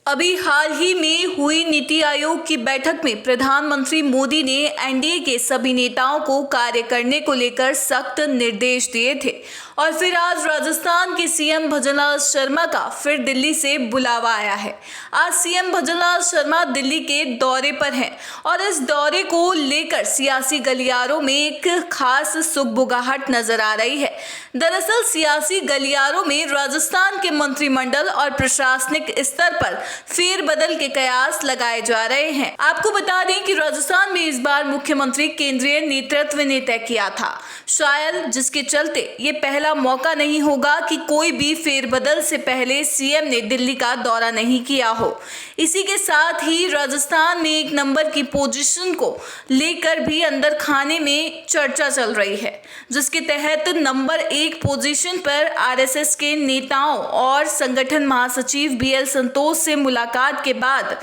अभी हाल ही में हुई नीति आयोग की बैठक में प्रधानमंत्री मोदी ने एनडीए के सभी नेताओं को कार्य करने को लेकर सख्त निर्देश दिए थे और फिर आज राजस्थान के सीएम भजनलाल शर्मा का फिर दिल्ली से बुलावा आया है। आज सीएम भजनलाल शर्मा दिल्ली के दौरे पर हैं और इस दौरे को लेकर सियासी गलियारों में एक खास सुगबुगाहट नजर आ रही है। दरअसल सियासी गलियारों में राजस्थान के मंत्रिमंडल और प्रशासनिक स्तर पर फेरबदल के कयास लगाए जा रहे हैं। आपको बता दें कि राजस्थान में इस बार मुख्यमंत्री केंद्रीय नेतृत्व ने तय किया था, शायद जिसके चलते ये पहला मौका नहीं होगा कि कोई भी फेरबदल से पहले सीएम ने दिल्ली का दौरा नहीं किया हो। इसी के साथ ही राजस्थान में एक नंबर की पोजीशन को लेकर भी अंदर खाने में चर्चा चल रही है, जिसके तहत नंबर 1 पोजीशन पर आरएसएस के नेताओं और संगठन महासचिव बीएल संतोष से मुलाकात के बाद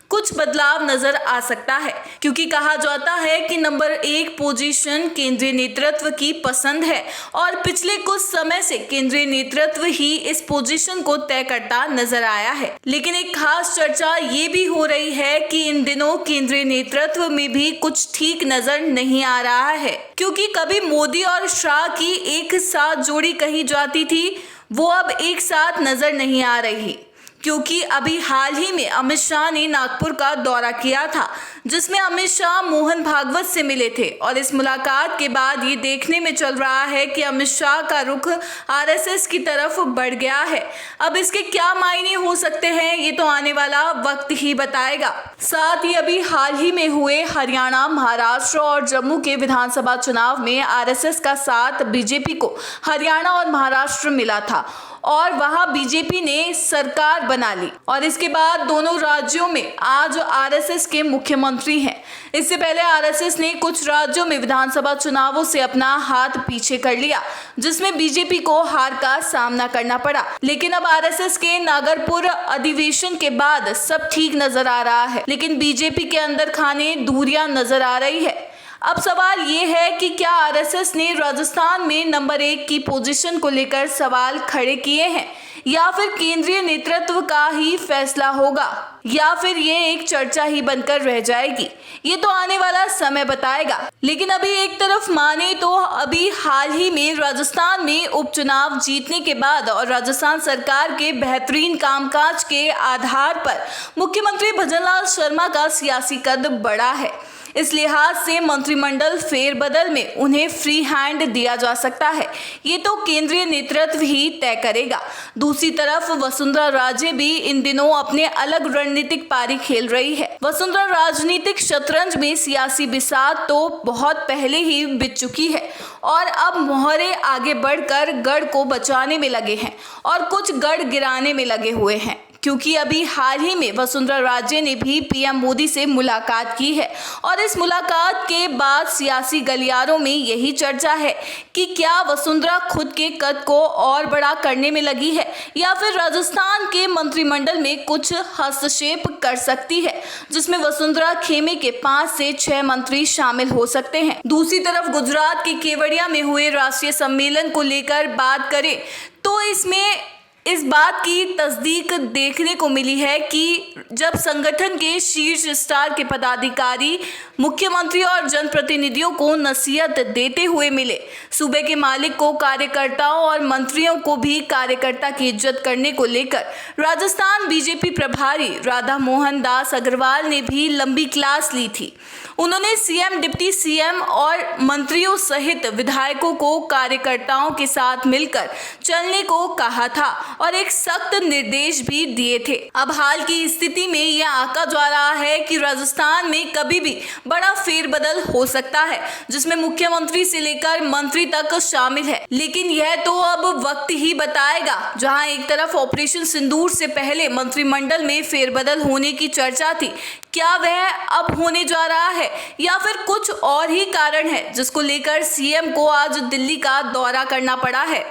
कुछ बदलाव नजर आ सकता है, क्योंकि कहा जाता है कि नंबर 1 पोजीशन केंद्रीय नेतृत्व की पसंद है और पिछले कुछ समय से केंद्रीय नेतृत्व ही इस पोजीशन को तय करता नजर आया है। लेकिन एक खास चर्चा ये भी हो रही है कि इन दिनों केंद्रीय नेतृत्व में भी कुछ ठीक नजर नहीं आ रहा है, क्योंकि कभी मोदी और शाह की एक साथ जोड़ी कही जाती थी, वो अब एक साथ नजर नहीं आ रही, क्योंकि अभी हाल ही में अमित शाह ने नागपुर का दौरा किया था, जिसमें अमित शाह मोहन भागवत से मिले थे और इस मुलाकात के बाद ये देखने में चल रहा है कि अमित शाह का रुख आरएसएस की तरफ बढ़ गया है। अब इसके क्या मायने हो सकते हैं, ये तो आने वाला वक्त ही बताएगा। साथ ही अभी हाल ही में हुए हरियाणा, महाराष्ट्र और जम्मू के विधानसभा चुनाव में आरएसएस का साथ बीजेपी को हरियाणा और महाराष्ट्र मिला था और वहां बीजेपी ने सरकार बना ली और इसके बाद दोनों राज्यों में आज आरएसएस के मुख्यमंत्री हैं। इससे पहले आरएसएस ने कुछ राज्यों में विधानसभा चुनावों से अपना हाथ पीछे कर लिया, जिसमें बीजेपी को हार का सामना करना पड़ा। लेकिन अब आरएसएस के नागपुर अधिवेशन के बाद सब ठीक नजर आ रहा है, लेकिन बीजेपी के अंदर खाने दूरियां नजर आ रही है। अब सवाल ये है कि क्या आरएसएस ने राजस्थान में नंबर 1 की पोजीशन को लेकर सवाल खड़े किए हैं, या फिर केंद्रीय नेतृत्व का ही फैसला होगा, या फिर ये एक चर्चा ही बनकर रह जाएगी, ये तो आने वाला समय बताएगा। लेकिन अभी एक तरफ माने तो अभी हाल ही में राजस्थान में उपचुनाव जीतने के बाद और राजस्थान सरकार के बेहतरीन कामकाज के आधार पर मुख्यमंत्री भजनलाल शर्मा का सियासी कद बढ़ा है। इस लिहाज से मंत्रिमंडल फेरबदल में उन्हें फ्री हैंड दिया जा सकता है, ये तो केंद्रीय नेतृत्व ही तय करेगा। दूसरी तरफ वसुंधरा राजे भी इन दिनों अपने अलग रणनीतिक पारी खेल रही है। वसुंधरा राजनीतिक शतरंज में सियासी बिसात तो बहुत पहले ही बिछ चुकी है और अब मोहरे आगे बढ़कर गढ़ को बचाने में लगे हैं और कुछ गढ़ गिराने में लगे हुए हैं, क्योंकि अभी हाल ही में वसुंधरा राजे ने भी पीएम मोदी से मुलाकात की है और इस मुलाकात के बाद सियासी गलियारों में यही चर्चा है कि क्या वसुंधरा खुद के कद को और बड़ा करने में लगी है या फिर राजस्थान के मंत्रिमंडल में कुछ हस्तक्षेप कर सकती है, जिसमें वसुंधरा खेमे के 5 से 6 मंत्री शामिल हो सकते हैं। दूसरी तरफ गुजरात के केवड़िया में हुए राष्ट्रीय सम्मेलन को लेकर बात करें तो इसमें इस बात की तस्दीक देखने को मिली है कि जब संगठन के शीर्ष स्टार के पदाधिकारी मुख्यमंत्री और जनप्रतिनिधियों को नसीहत देते हुए मिले, सूबे के मालिक को कार्यकर्ताओं और मंत्रियों को भी कार्यकर्ता की इज्जत करने को लेकर राजस्थान बीजेपी प्रभारी राधा मोहन दास अग्रवाल ने भी लंबी क्लास ली थी। उन्होंने सीएम, डिप्टी सीएम और मंत्रियों सहित विधायकों को कार्यकर्ताओं के साथ मिलकर चलने को कहा था और एक सख्त निर्देश भी दिए थे। अब हाल की स्थिति में यह आका जा रहा है कि राजस्थान में कभी भी बड़ा फेरबदल हो सकता है, जिसमें मुख्यमंत्री से लेकर मंत्री तक शामिल है। लेकिन यह तो अब वक्त ही बताएगा। जहां एक तरफ ऑपरेशन सिंदूर से पहले मंत्रिमंडल में फेरबदल होने की चर्चा थी, क्या वह अब होने जा रहा है या फिर कुछ और ही कारण है जिसको लेकर सीएम को आज दिल्ली का दौरा करना पड़ा है।